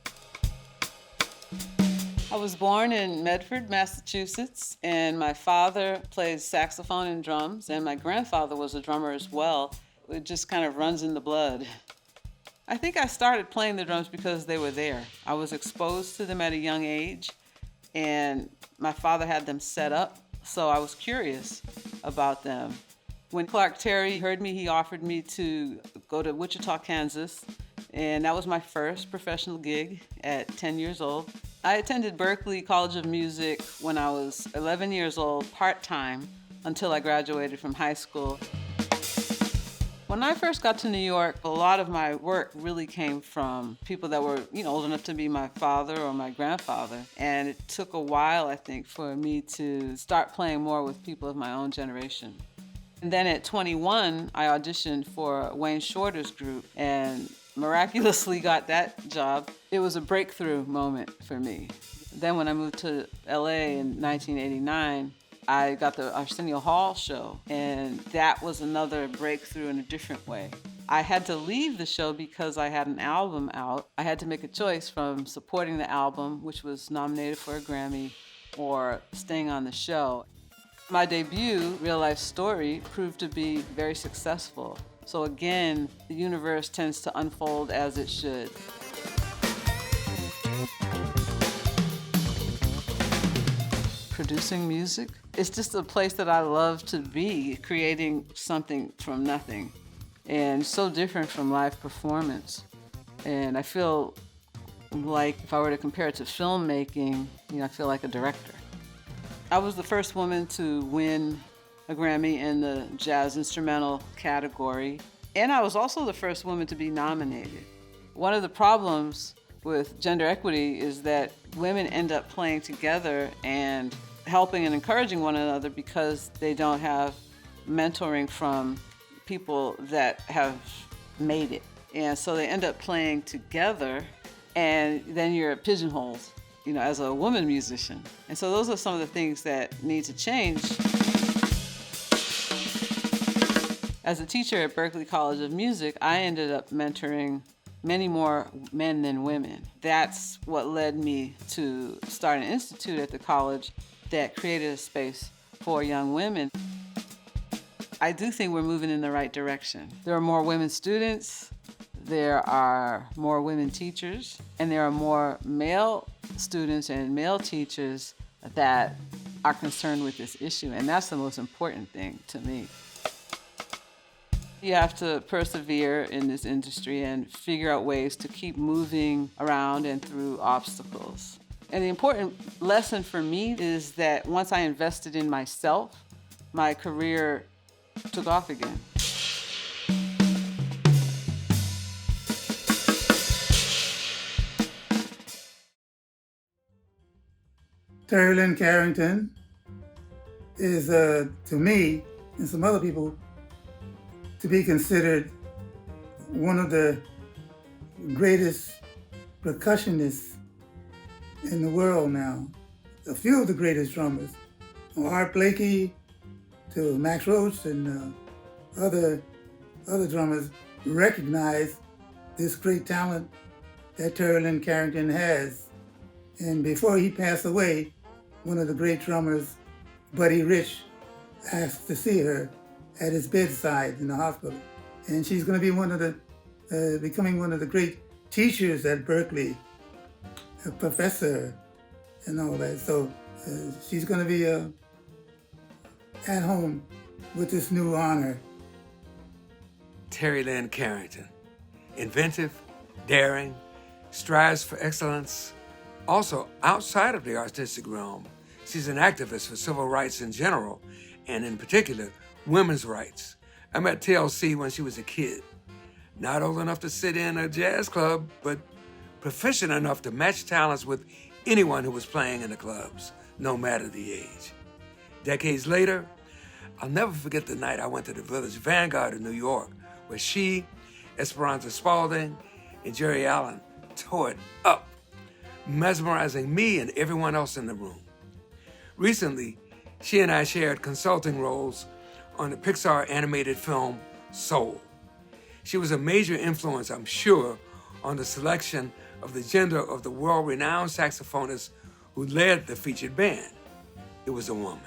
I was born in Medford, Massachusetts, and my father plays saxophone and drums, and my grandfather was a drummer as well. It just kind of runs in the blood. I think I started playing the drums because they were there. I was exposed to them at a young age, and my father had them set up, so I was curious about them. When Clark Terry heard me, he offered me to go to Wichita, Kansas, and that was my first professional gig at 10 years old. I attended Berklee College of Music when I was 11 years old, part-time, until I graduated from high school. When I first got to New York, a lot of my work really came from people that were, old enough to be my father or my grandfather. And it took a while, I think, for me to start playing more with people of my own generation. And then at 21, I auditioned for Wayne Shorter's group and miraculously got that job. It was a breakthrough moment for me. Then when I moved to LA in 1989, I got the Arsenio Hall show, and that was another breakthrough in a different way. I had to leave the show because I had an album out. I had to make a choice from supporting the album, which was nominated for a Grammy, or staying on the show. My debut, Real Life Story, proved to be very successful. So again, the universe tends to unfold as it should. Producing music, it's just a place that I love to be, creating something from nothing. And so different from live performance. And I feel like if I were to compare it to filmmaking, I feel like a director. I was the first woman to win a Grammy in the jazz instrumental category. And I was also the first woman to be nominated. One of the problems with gender equity is that women end up playing together and helping and encouraging one another because they don't have mentoring from people that have made it. And so they end up playing together, and then you're pigeonholed, as a woman musician. And so those are some of the things that need to change. As a teacher at Berklee College of Music, I ended up mentoring many more men than women. That's what led me to start an institute at the college that created a space for young women. I do think we're moving in the right direction. There are more women students, there are more women teachers, and there are more male students and male teachers that are concerned with this issue, and that's the most important thing to me. You have to persevere in this industry and figure out ways to keep moving around and through obstacles. And the important lesson for me is that once I invested in myself, my career took off again. Terry Lynn Carrington is, to me and some other people, to be considered one of the greatest percussionists in the world now. A few of the greatest drummers, from Art Blakey to Max Roach and other drummers, recognize this great talent that Terry Lynn Carrington has. And before he passed away, one of the great drummers, Buddy Rich, asked to see her at his bedside in the hospital. And she's going to be becoming one of the great teachers at Berklee, a professor and all that. So she's going to be at home with this new honor. Terry Lynn Carrington, inventive, daring, strives for excellence. Also, outside of the artistic realm, she's an activist for civil rights in general, and in particular, women's rights. I met TLC when she was a kid. Not old enough to sit in a jazz club, but proficient enough to match talents with anyone who was playing in the clubs, no matter the age. Decades later, I'll never forget the night I went to the Village Vanguard in New York, where she, Esperanza Spalding, and Jerry Allen tore it up, mesmerizing me and everyone else in the room. Recently, she and I shared consulting roles on the Pixar animated film Soul. She was a major influence, I'm sure, on the selection of the gender of the world-renowned saxophonist who led the featured band. It was a woman.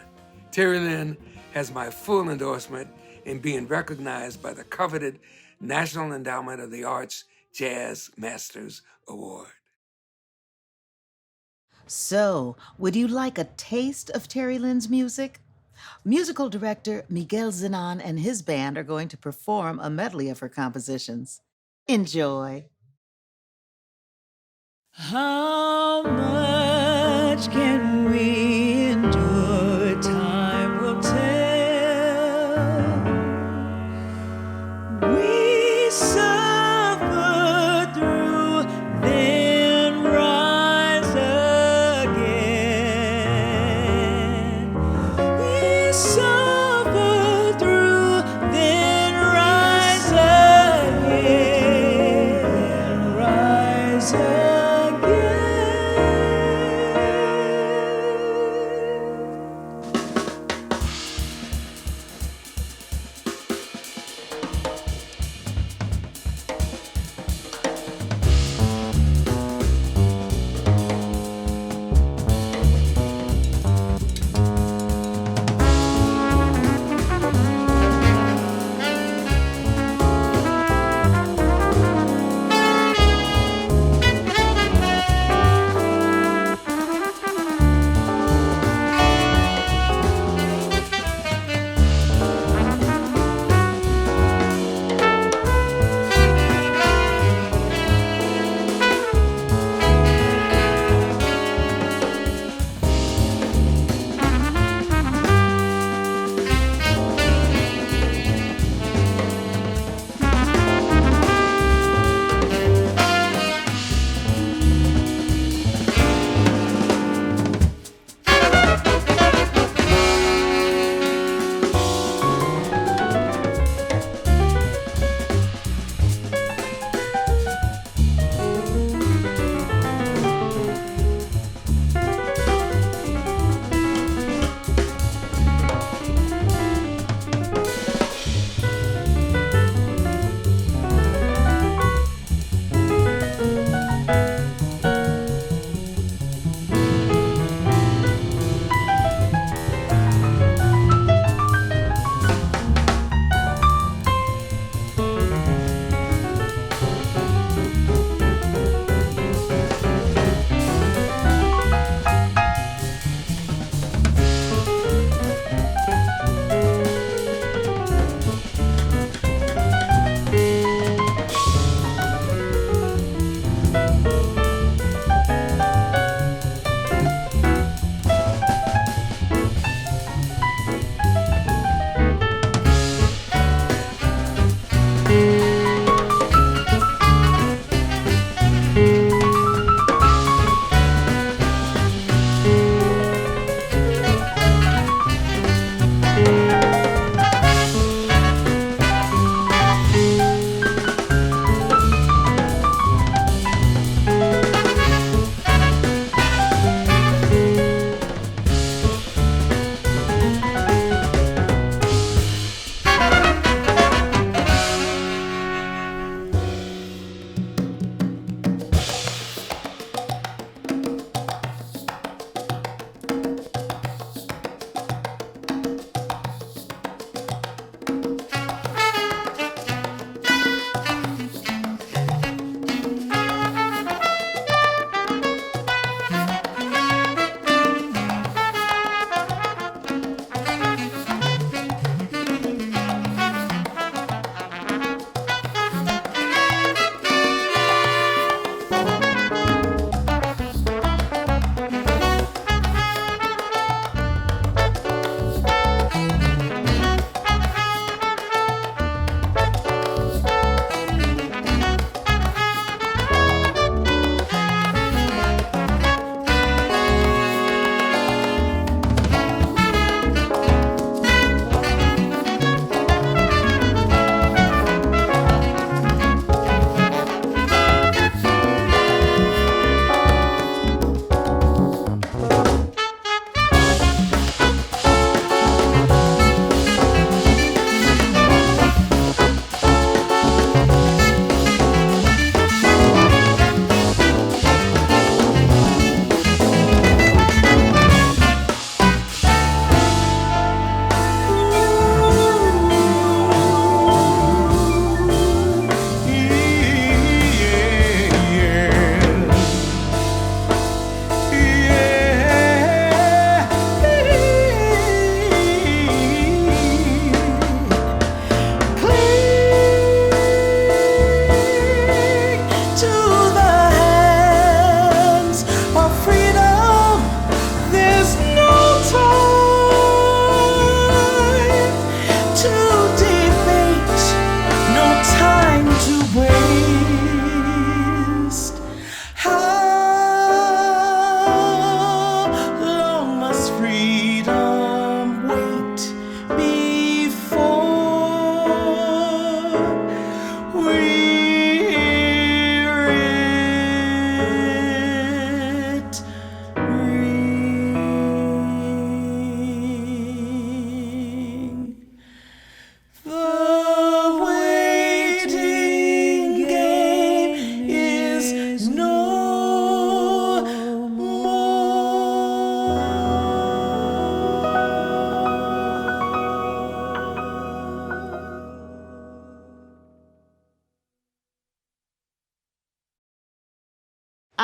Terry Lynn has my full endorsement in being recognized by the coveted National Endowment of the Arts Jazz Masters Award. So, would you like a taste of Terry Lynn's music? Musical director Miguel Zenon and his band are going to perform a medley of her compositions. Enjoy. How much can we endure? Time will tell. We suffer through, then rise again. We suffer through, then rise again. Rise again.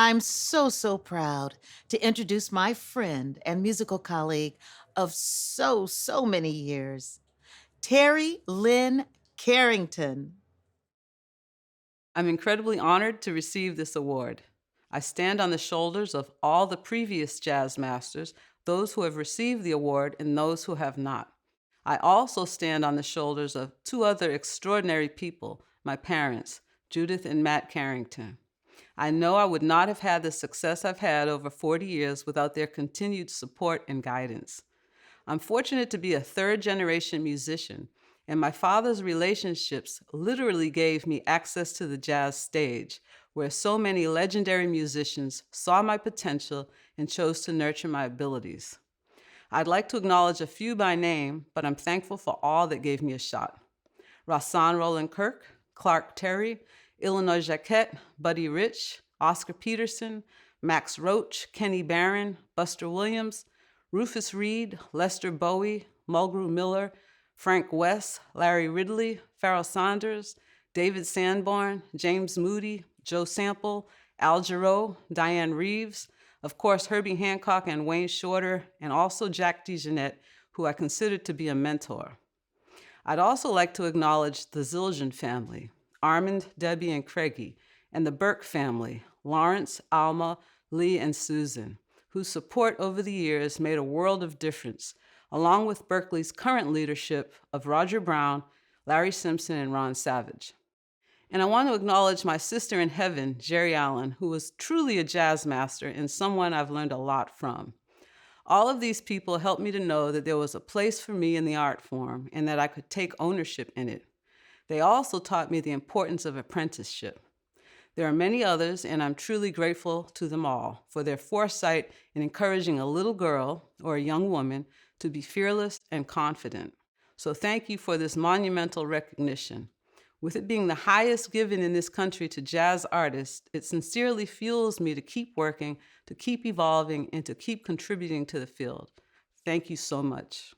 I'm so proud to introduce my friend and musical colleague of so many years, Terry Lynn Carrington. I'm incredibly honored to receive this award. I stand on the shoulders of all the previous Jazz Masters, those who have received the award and those who have not. I also stand on the shoulders of two other extraordinary people, my parents, Judith and Matt Carrington. I know I would not have had the success I've had over 40 years without their continued support and guidance. I'm fortunate to be a third-generation musician, and my father's relationships literally gave me access to the jazz stage, where so many legendary musicians saw my potential and chose to nurture my abilities. I'd like to acknowledge a few by name, but I'm thankful for all that gave me a shot. Rahsaan Roland Kirk, Clark Terry, Illinois Jacquette, Buddy Rich, Oscar Peterson, Max Roach, Kenny Barron, Buster Williams, Rufus Reed, Lester Bowie, Mulgrew Miller, Frank West, Larry Ridley, Pharoah Sanders, David Sanborn, James Moody, Joe Sample, Al Jarreau, Diane Reeves, of course Herbie Hancock and Wayne Shorter, and also Jack DeJohnette, who I consider to be a mentor. I'd also like to acknowledge the Zildjian family, Armand, Debbie, and Craigie, and the Burke family, Lawrence, Alma, Lee, and Susan, whose support over the years made a world of difference, along with Berklee's current leadership of Roger Brown, Larry Simpson, and Ron Savage. And I want to acknowledge my sister in heaven, Jerry Allen, who was truly a jazz master and someone I've learned a lot from. All of these people helped me to know that there was a place for me in the art form and that I could take ownership in it. They also taught me the importance of apprenticeship. There are many others, and I'm truly grateful to them all for their foresight in encouraging a little girl or a young woman to be fearless and confident. So thank you for this monumental recognition. With it being the highest given in this country to jazz artists, it sincerely fuels me to keep working, to keep evolving, and to keep contributing to the field. Thank you so much.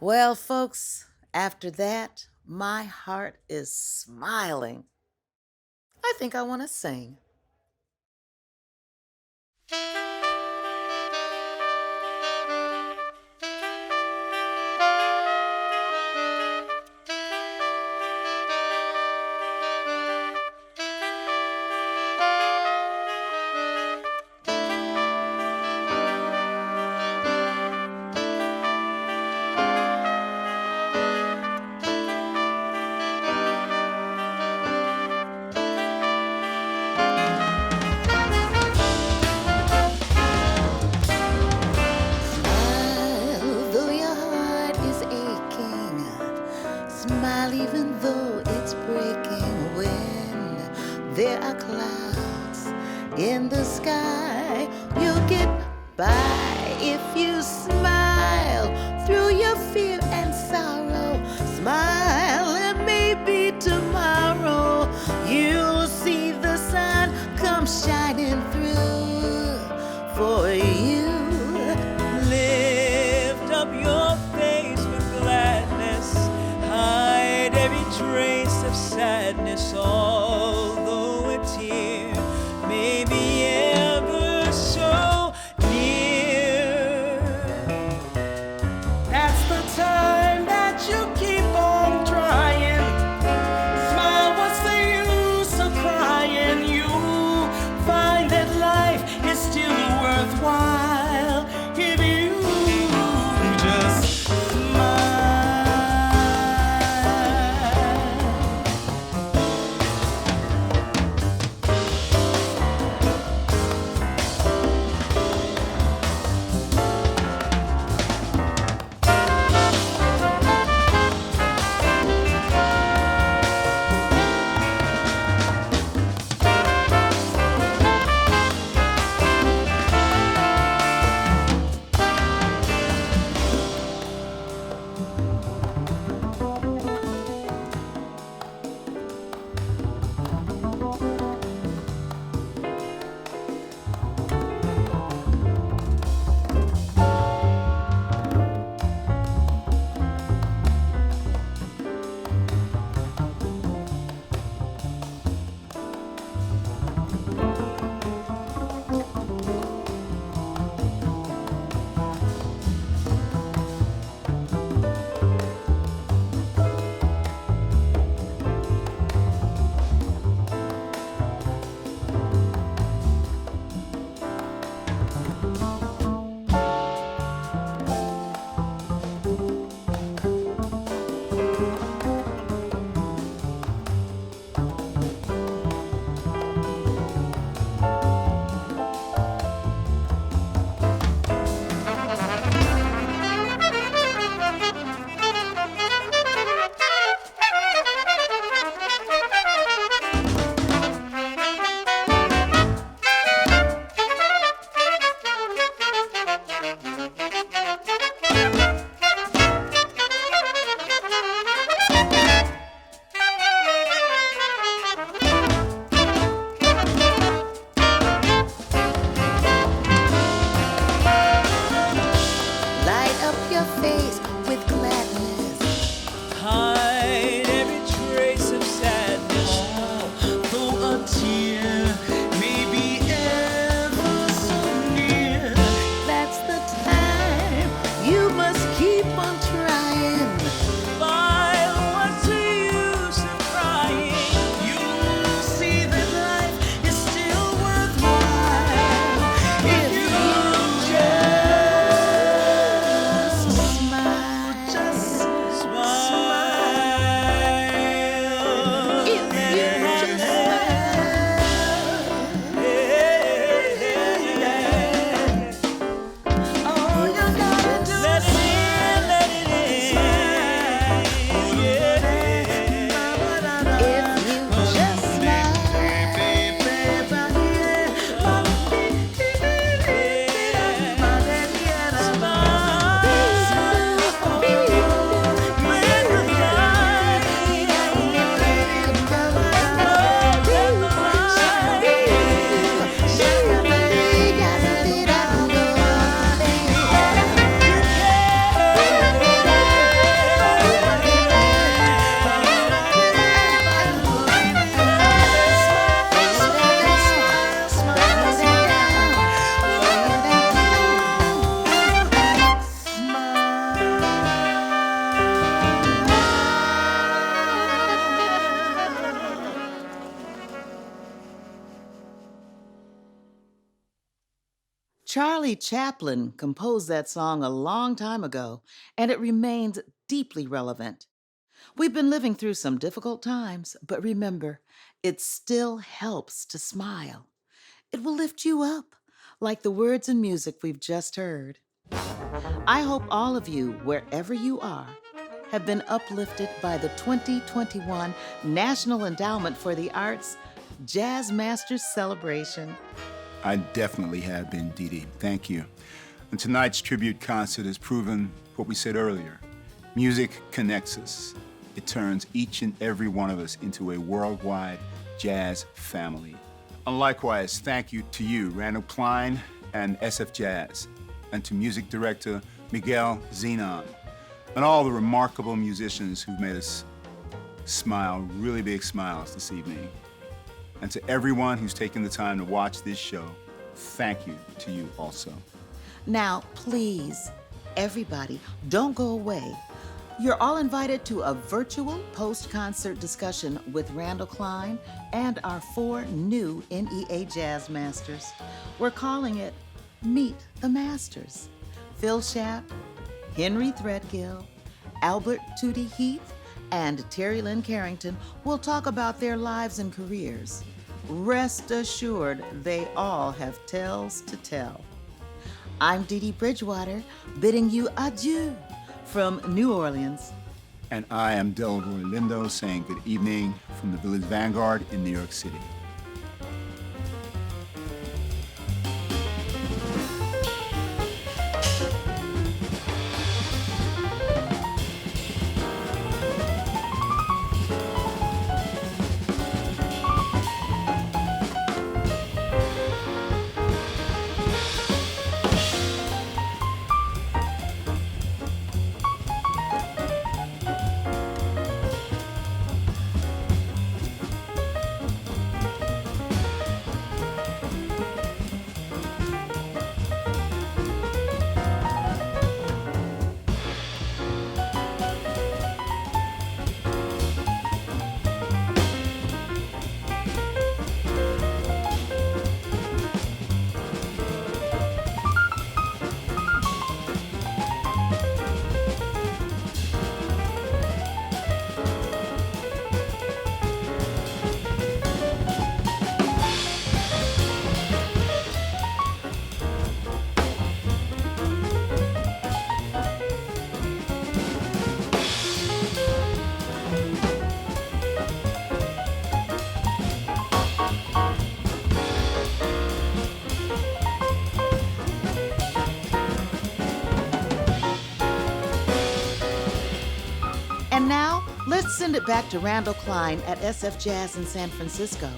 Well, folks, after that, my heart is smiling. I think I want to sing. Smile even though it's breaking when there are clouds in the sky. You'll get by if you smile through your fear and sorrow. Smile and maybe tomorrow you'll see the sun come shining through for you. Lift up your face with gladness, hide every trace of sadness, although a tear may be ever so near. That's the time that you keep on trying. Smile, what's the use of crying? You find that life is still worthwhile. Charlie Chaplin composed that song a long time ago, and it remains deeply relevant. We've been living through some difficult times, but remember, it still helps to smile. It will lift you up, like the words and music we've just heard. I hope all of you, wherever you are, have been uplifted by the 2021 National Endowment for the Arts Jazz Masters celebration. I definitely have been, Dee Dee. Thank you. And tonight's tribute concert has proven what we said earlier. Music connects us. It turns each and every one of us into a worldwide jazz family. And likewise, thank you to you, Randall Klein and SF Jazz, and to music director Miguel Zenon, and all the remarkable musicians who've made us smile, really big smiles this evening. And to everyone who's taken the time to watch this show, thank you to you also. Now, please, everybody, don't go away. You're all invited to a virtual post-concert discussion with Randall Klein and our 4 new NEA Jazz Masters. We're calling it Meet the Masters. Phil Schaap, Henry Threadgill, Albert Tootie Heath, and Terry Lynn Carrington will talk about their lives and careers. Rest assured, they all have tales to tell. I'm Dee Dee Bridgewater, bidding you adieu from New Orleans. And I am Delroy Lindo saying good evening from the Village Vanguard in New York City. Let's send it back to Randall Klein at SF Jazz in San Francisco.